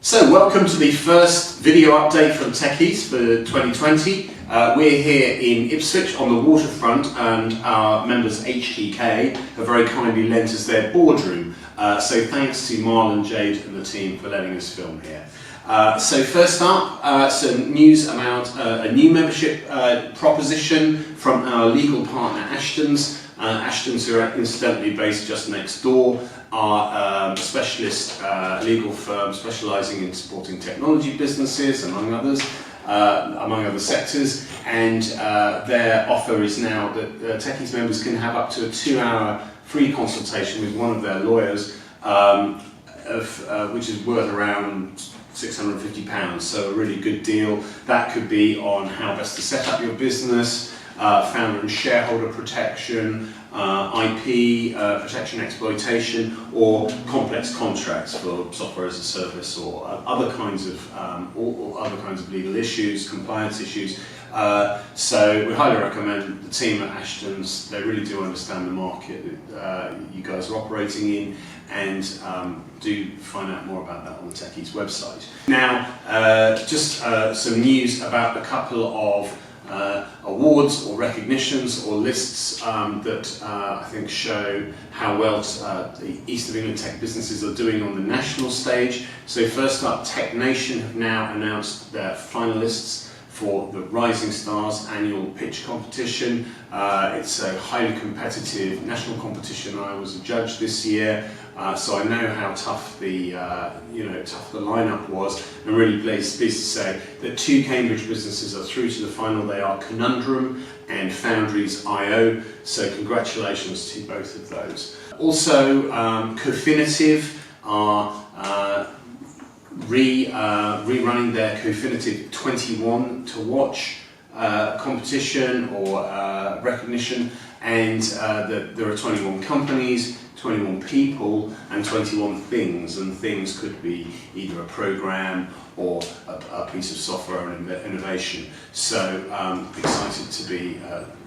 So welcome to the first video update from Techies for 2020. We're here in Ipswich on the waterfront, and our members HTK have very kindly lent us their boardroom. So thanks to Marlon, Jade and the team for letting us film here. So first up, some news about a new membership proposition from our legal partner Ashtons. Ashtons, who are incidentally based just next door, are a specialist legal firm specialising in supporting technology businesses, among other sectors, and their offer is now that Techies members can have up to a 2-hour free consultation with one of their lawyers, which is worth around £650, so a really good deal. That could be on how best to set up your business, founder and shareholder protection, IP protection, exploitation, or complex contracts for software as a service, or other kinds of legal issues, compliance issues. So we highly recommend the team at Ashtons. They really do understand the market that you guys are operating in, and do find out more about that on the Techies website. Now, just some news about a couple of awards or recognitions or lists that I think show how well the East of England tech businesses are doing on the national stage. So first up, Tech Nation have now announced their finalists for the Rising Stars annual pitch competition. It's a highly competitive national competition. I was a judge this year, so I know how tough the lineup was. I'm really pleased to say that 2 Cambridge businesses are through to the final. They are Conundrum and Foundries.io. So congratulations to both of those. Also, Cofinitiv are rerunning their Cofinitiv 21 to watch competition or recognition, and there are 21 companies, 21 people and 21 things, and things could be either a program or a piece of software or an innovation. So excited to be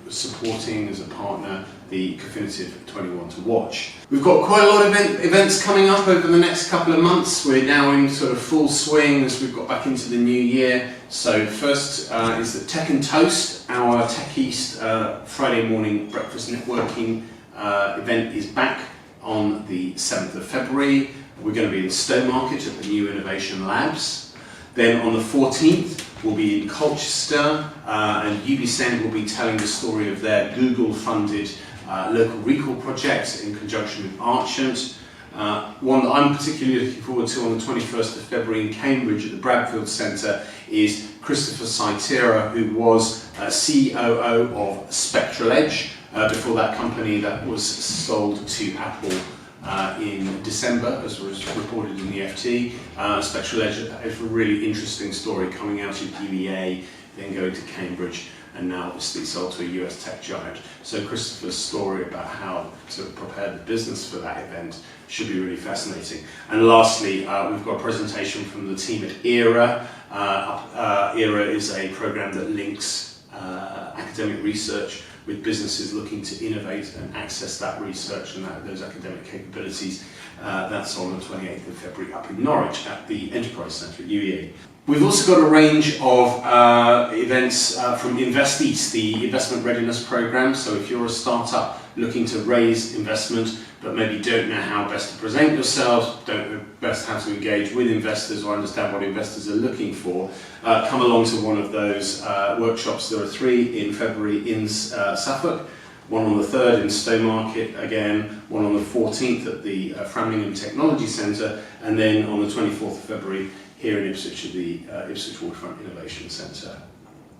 supporting as a partner the Cofinitiv 21 to watch. We've got quite a lot of events coming up over the next couple of months. We're now in sort of full swing as we've got back into the new year. So first is the Tech and Toast, our Tech East Friday morning breakfast networking event is back on the 7th of February. We're going to be in Stowmarket at the new Innovation Labs. Then on the 14th, we'll be in Colchester, and Ubisend will be telling the story of their Google-funded local recall project in conjunction with Archant. One that I'm particularly looking forward to on the 21st of February in Cambridge at the Bradfield Centre is Christopher Saitera, who was COO of Spectral Edge, before that company that was sold to Apple in December, as was reported in the FT. Spectral Edge is a really interesting story coming out of UEA, then going to Cambridge, and now obviously sold to a US tech giant. So Christopher's story about how to prepare the business for that event should be really fascinating. And lastly, we've got a presentation from the team at ERA. ERA is a program that links academic research with businesses looking to innovate and access that research and those academic capabilities. That's on the 28th of February up in Norwich at the Enterprise Centre at UEA. We've also got a range of events from Invest East, the investment readiness program. So if you're a startup looking to raise investment but maybe don't know how best to present yourselves, don't know best how to engage with investors or understand what investors are looking for, come along to one of those workshops. There are 3 in February in Suffolk, one on the 3rd in Stowmarket again, one on the 14th at the Framlingham Technology Centre, and then on the 24th of February here in Ipswich at the Ipswich Waterfront Innovation Centre.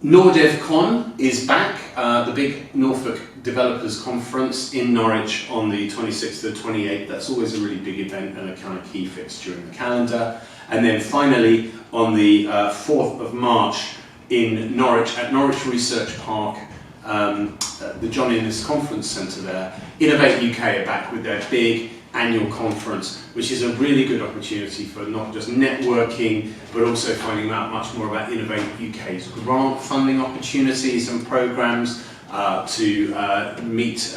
NorDevCon is back, the big Norfolk Developers Conference in Norwich on the 26th to 28th. That's always a really big event and a kind of key fix during the calendar. And then finally on the 4th of March in Norwich at Norwich Research Park, the John Innes Conference Centre there, Innovate UK are back with their big annual conference, which is a really good opportunity for not just networking, but also finding out much more about Innovate UK's grant funding opportunities and programmes, to meet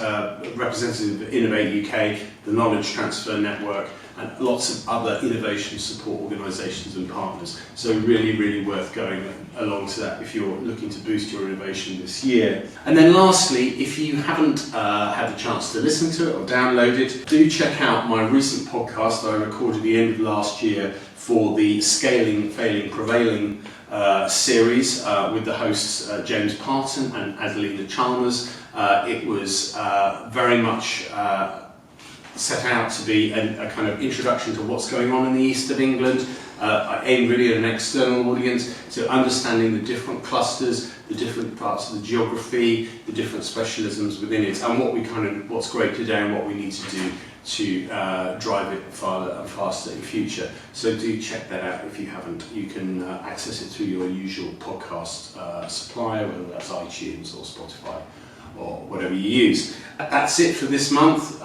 representatives of Innovate UK, the Knowledge Transfer Network, and lots of other innovation support organisations and partners. So really, really worth going along to that if you're looking to boost your innovation this year. And then lastly, if you haven't had the chance to listen to it or download it, do check out my recent podcast that I recorded at the end of last year for the Scaling, Failing, Prevailing series with the hosts James Parton and Adelina Chalmers. It was very much set out to be a kind of introduction to what's going on in the east of England, aimed really at an external audience, so understanding the different clusters, the different parts of the geography, the different specialisms within it, and what's great today and what we need to do to drive it farther and faster in future. So do check that out if you haven't. You can access it through your usual podcast supplier, whether that's iTunes or Spotify or whatever you use. That's it for this month.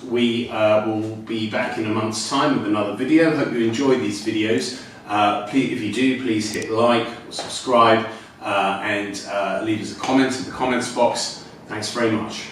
We will be back in a month's time with another video. Hope you enjoy these videos. If you do, please hit like or subscribe and leave us a comment in the comments box. Thanks very much.